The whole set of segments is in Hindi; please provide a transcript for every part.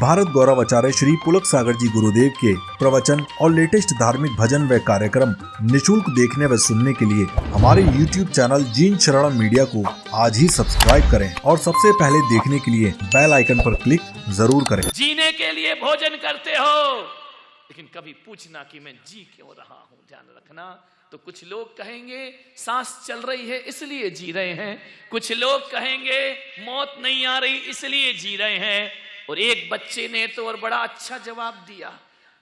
भारत गौरव आचार्य श्री पुलक सागर जी गुरुदेव के प्रवचन और लेटेस्ट धार्मिक भजन व कार्यक्रम निशुल्क देखने व सुनने के लिए हमारे YouTube चैनल जीन शरण मीडिया को आज ही सब्सक्राइब करें और सबसे पहले देखने के लिए बेल आइकन पर क्लिक जरूर करें। जीने के लिए भोजन करते हो, लेकिन कभी पूछना कि मैं जी क्यों रहा हूं। ध्यान रखना। तो कुछ लोग कहेंगे सांस चल रही है इसलिए जी रहे हैं, कुछ लोग कहेंगे मौत नहीं आ रही इसलिए जी रहे हैं। और एक बच्चे ने तो और बड़ा अच्छा जवाब दिया।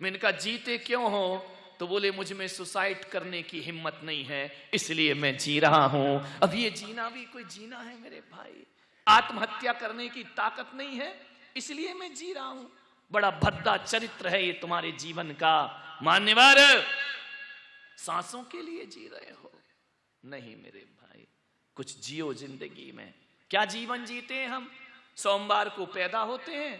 मैंने कहा जीते क्यों हो? तो बोले मुझ में सुसाइड करने की हिम्मत नहीं है इसलिए मैं जी रहा हूं। अब ये जीना भी कोई जीना है मेरे भाई? आत्महत्या करने की ताकत नहीं है इसलिए मैं जी रहा हूं। बड़ा भद्दा चरित्र है ये तुम्हारे जीवन का। मान्यवर, सांसों के लिए जी रहे हो? नहीं मेरे भाई, कुछ जियो जिंदगी में। क्या जीवन जीते हैं हम? सोमवार को पैदा होते हैं,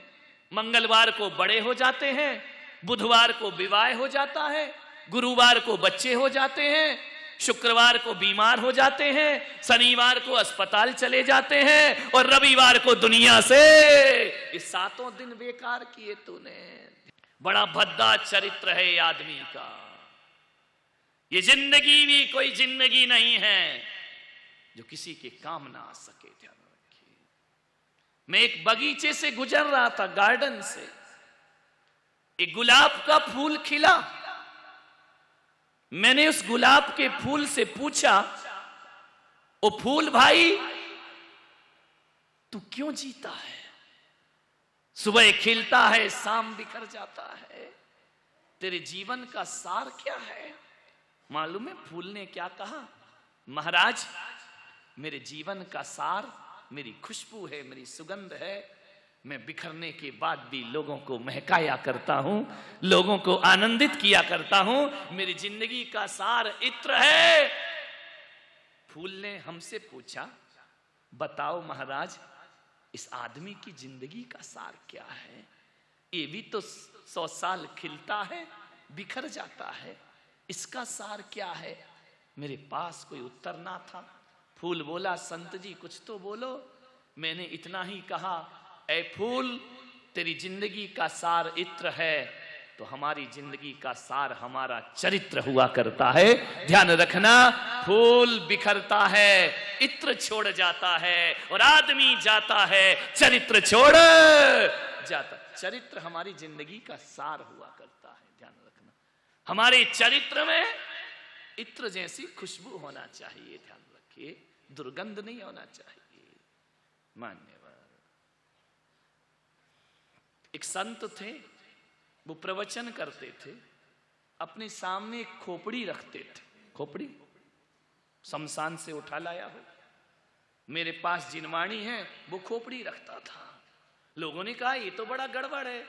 मंगलवार को बड़े हो जाते हैं, बुधवार को विवाह हो जाता है, गुरुवार को बच्चे हो जाते हैं, शुक्रवार को बीमार हो जाते हैं, शनिवार को अस्पताल चले जाते हैं और रविवार को दुनिया से। ये 7 दिन बेकार किए तूने। बड़ा भद्दा चरित्र है आदमी का। ये जिंदगी भी कोई जिंदगी नहीं है जो किसी के काम ना आ सके। ध्यान रखिए। मैं एक बगीचे से गुजर रहा था, गार्डन से। एक गुलाब का फूल खिला। मैंने उस गुलाब के फूल से पूछा, ओ फूल भाई तू क्यों जीता है? सुबह खिलता है, शाम बिखर जाता है। तेरे जीवन का सार क्या है? मालूम है फूल ने क्या कहा? महाराज, मेरे जीवन का सार मेरी खुशबू है, मेरी सुगंध है। मैं बिखरने के बाद भी लोगों को महकाया करता हूं, लोगों को आनंदित किया करता हूं। मेरी जिंदगी का सार इत्र है। फूल ने हमसे पूछा, बताओ महाराज, इस आदमी की जिंदगी का सार क्या है? ये भी तो 100 साल खिलता है, बिखर जाता है। इसका सार क्या है? मेरे पास कोई उत्तर ना था। फूल बोला, संत जी कुछ तो बोलो। मैंने इतना ही कहा, ऐ फूल, तेरी जिंदगी का सार इत्र है तो हमारी जिंदगी का सार हमारा चरित्र हुआ करता है। ध्यान रखना, फूल बिखरता है, इत्र छोड़ जाता है और आदमी जाता है, चरित्र छोड़ जाता। चरित्र हमारी जिंदगी का सार हुआ करता है। ध्यान रखना, हमारे चरित्र में इत्र जैसी खुशबू होना चाहिए। ध्यान रखिए, दुर्गंध नहीं होना चाहिए। मान्यवर, एक संत थे, वो प्रवचन करते थे। अपने सामने एक खोपड़ी रखते थे। खोपड़ी शमशान से उठा लाया हो। मेरे पास जिनवाणी है, वो खोपड़ी रखता था। लोगों ने कहा ये तो बड़ा गड़बड़ है,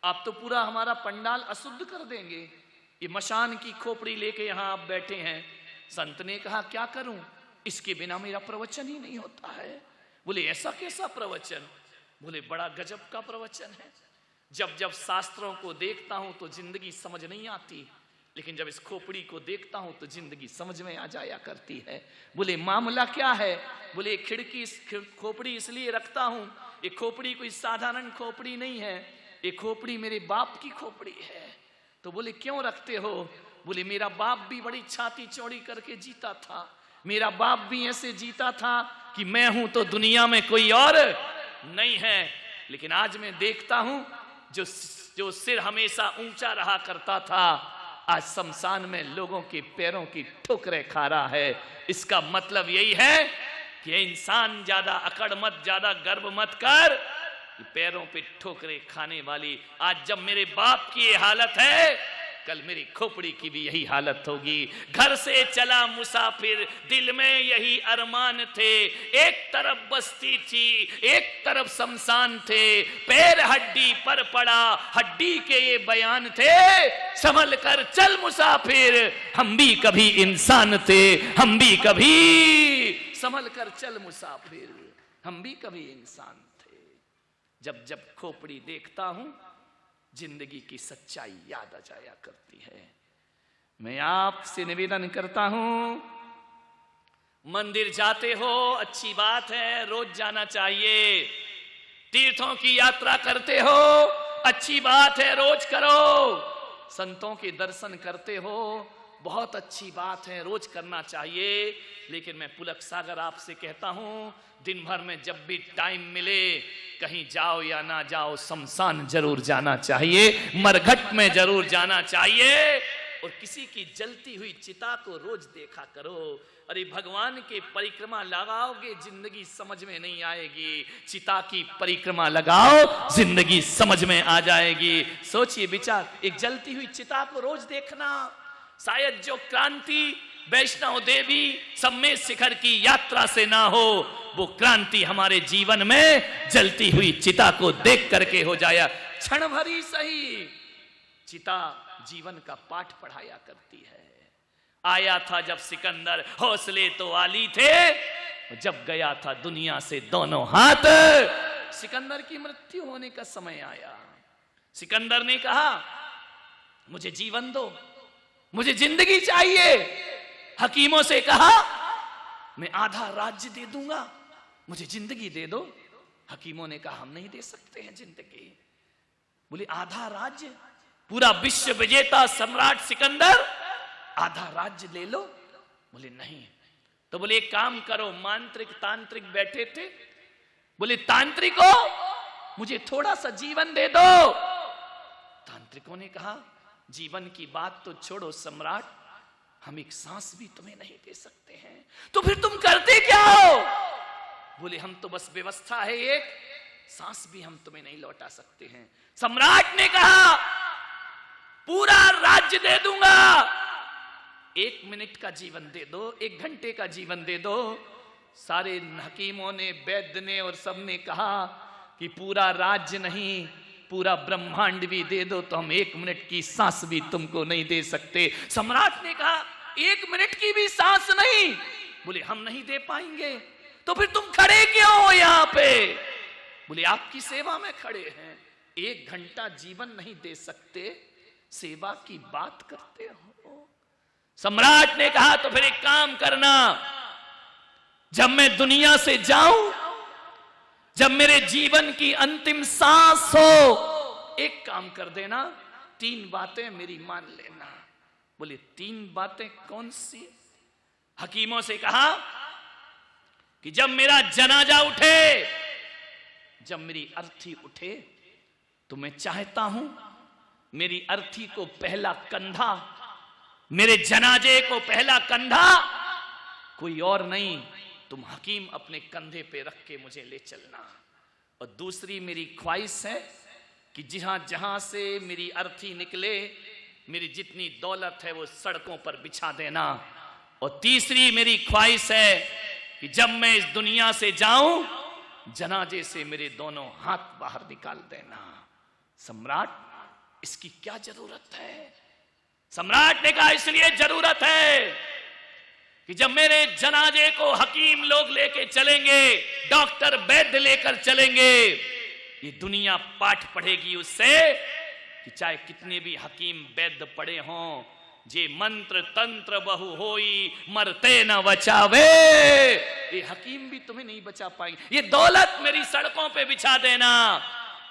आप तो पूरा हमारा पंडाल अशुद्ध कर देंगे। ये मशान की खोपड़ी लेके यहां आप बैठे हैं। संत ने कहा क्या करूं, इसके बिना मेरा प्रवचन ही नहीं होता है। बोले ऐसा कैसा प्रवचन? बोले बड़ा गजब का प्रवचन है। जब जब शास्त्रों को देखता हूं तो जिंदगी समझ नहीं आती, लेकिन जब इस खोपड़ी को देखता हूं तो जिंदगी समझ में आ जाया करती है। बोले मामला क्या है? बोले खिड़की खोपड़ी इसलिए रखता हूं, ये खोपड़ी कोई साधारण खोपड़ी नहीं है, ये खोपड़ी मेरे बाप की खोपड़ी है। तो बोले क्यों रखते हो? बोले मेरा बाप भी बड़ी छाती चौड़ी करके जीता था। मेरा बाप भी ऐसे जीता था कि मैं हूं तो दुनिया में कोई और नहीं है। लेकिन आज मैं देखता हूं जो सिर हमेशा ऊंचा रहा करता था, आज शमशान में लोगों के पैरों की ठोकरें खा रहा है। इसका मतलब यही है कि इंसान ज्यादा अकड़ मत, ज्यादा गर्व मत कर। पैरों पे ठोकरें खाने वाली, आज जब मेरे बाप की ये हालत है, कल मेरी खोपड़ी की भी यही हालत होगी। घर से चला मुसाफिर, दिल में यही अरमान थे। एक तरफ बस्ती थी, एक तरफ शमशान थे। पैर हड्डी पर पड़ा, हड्डी के ये बयान थे। संभल कर चल मुसाफिर, हम भी कभी इंसान थे, हम भी कभी। संभल कर चल मुसाफिर, हम भी कभी इंसान थे। जब जब खोपड़ी देखता हूं, जिंदगी की सच्चाई याद आ जाया करती है। मैं आपसे निवेदन करता हूं, मंदिर जाते हो अच्छी बात है, रोज जाना चाहिए। तीर्थों की यात्रा करते हो अच्छी बात है, रोज करो। संतों के दर्शन करते हो, बहुत अच्छी बात है, रोज करना चाहिए। लेकिन मैं पुलक सागर आपसे कहता हूं, दिन भर में जब भी टाइम मिले, कहीं जाओ या ना जाओ, शमशान जरूर जाना चाहिए, मरघट में जरूर जाना चाहिए। और किसी की जलती हुई चिता को रोज देखा करो। अरे भगवान के परिक्रमा लगाओगे, जिंदगी समझ में नहीं आएगी। चिता की परिक्रमा लगाओ, जिंदगी समझ में आ जाएगी। सोचिए विचार, एक जलती हुई चिता को रोज देखना। शायद जो क्रांति वैष्णव देवी सम्मेद शिखर की यात्रा से ना हो, वो क्रांति हमारे जीवन में जलती हुई चिता को देख करके हो जाए। क्षण भरी सही, चिता जीवन का पाठ पढ़ाया करती है। आया था जब सिकंदर, हौसले तो आली थे, जब गया था दुनिया से दोनों हाथ। सिकंदर की मृत्यु होने का समय आया। सिकंदर ने कहा, मुझे जीवन दो, मुझे जिंदगी चाहिए। हकीमों से कहा, मैं आधा राज्य दे दूंगा, मुझे जिंदगी दे दो। हकीमों ने कहा, हम नहीं दे सकते हैं जिंदगी। बोले, आधा राज्य? पूरा विश्व विजेता सम्राट सिकंदर, आधा राज्य ले लो? बोले नहीं। तो बोले, एक काम करो, मांत्रिक तांत्रिक बैठे थे, बोले तांत्रिकों, मुझे थोड़ा सा जीवन दे दो। तांत्रिकों ने कहा, जीवन की बात तो छोड़ो सम्राट, हम एक सांस भी तुम्हें नहीं दे सकते हैं। तो फिर तुम करते क्या हो? बोले, हम तो बस व्यवस्था है, एक सांस भी हम तुम्हें नहीं लौटा सकते हैं। सम्राट ने कहा, पूरा राज्य दे दूंगा, 1 मिनट का जीवन दे दो, 1 घंटे का जीवन दे दो। सारे हकीमों ने, वैद्य ने और सब ने कहा कि पूरा राज्य नहीं, पूरा ब्रह्मांड भी दे दो तो हम 1 मिनट की सांस भी तुमको नहीं दे सकते। सम्राट ने कहा, 1 मिनट की भी सांस नहीं? बोले, हम नहीं दे पाएंगे। तो फिर तुम खड़े क्यों हो यहां पे? बोले, आपकी सेवा में खड़े हैं। 1 घंटा जीवन नहीं दे सकते, सेवा की बात करते हो। सम्राट ने कहा, तो फिर एक काम करना, जब मैं दुनिया से जाऊं, जब मेरे जीवन की अंतिम सांस हो, एक काम कर देना, 3 बातें मेरी मान लेना। बोले, 3 बातें कौन सी? हकीमों से कहा कि जब मेरा जनाजा उठे, जब मेरी अर्थी उठे, तो मैं चाहता हूं मेरी अर्थी को पहला कंधा, मेरे जनाजे को पहला कंधा कोई और नहीं, तुम हकीम अपने कंधे पे रख के मुझे ले चलना। और दूसरी मेरी ख्वाहिश है कि जहां जहां से मेरी अर्थी निकले, मेरी जितनी दौलत है वो सड़कों पर बिछा देना। और तीसरी मेरी ख्वाहिश है कि जब मैं इस दुनिया से जाऊं, जनाजे से मेरे दोनों हाथ बाहर निकाल देना। सम्राट, इसकी क्या जरूरत है? सम्राट ने कहा, इसलिए जरूरत है कि जब मेरे जनाजे को हकीम लोग लेके चलेंगे, डॉक्टर वैद्य लेकर चलेंगे, ये दुनिया पाठ पढ़ेगी उससे कि चाहे कितने भी हकीम वैद्य पढ़े हों, जे मंत्र तंत्र बहु होई, मरते न बचावे, ये हकीम भी तुम्हें नहीं बचा पाएंगे। ये दौलत मेरी सड़कों पे बिछा देना,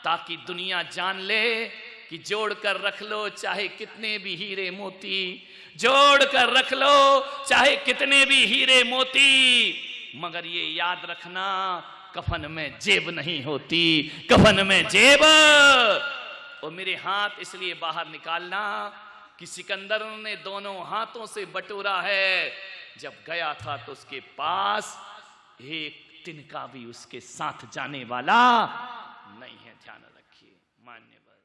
ताकि दुनिया जान ले कि जोड़ कर रख लो चाहे कितने भी हीरे मोती, जोड़ कर रख लो चाहे कितने भी हीरे मोती, मगर ये याद रखना, कफन में जेब नहीं होती, कफन में जेब। और मेरे हाथ इसलिए बाहर निकालना कि सिकंदर ने दोनों हाथों से बटोरा है, जब गया था तो उसके पास एक तिनका भी उसके साथ जाने वाला नहीं है। ध्यान रखिए। मान्यवर।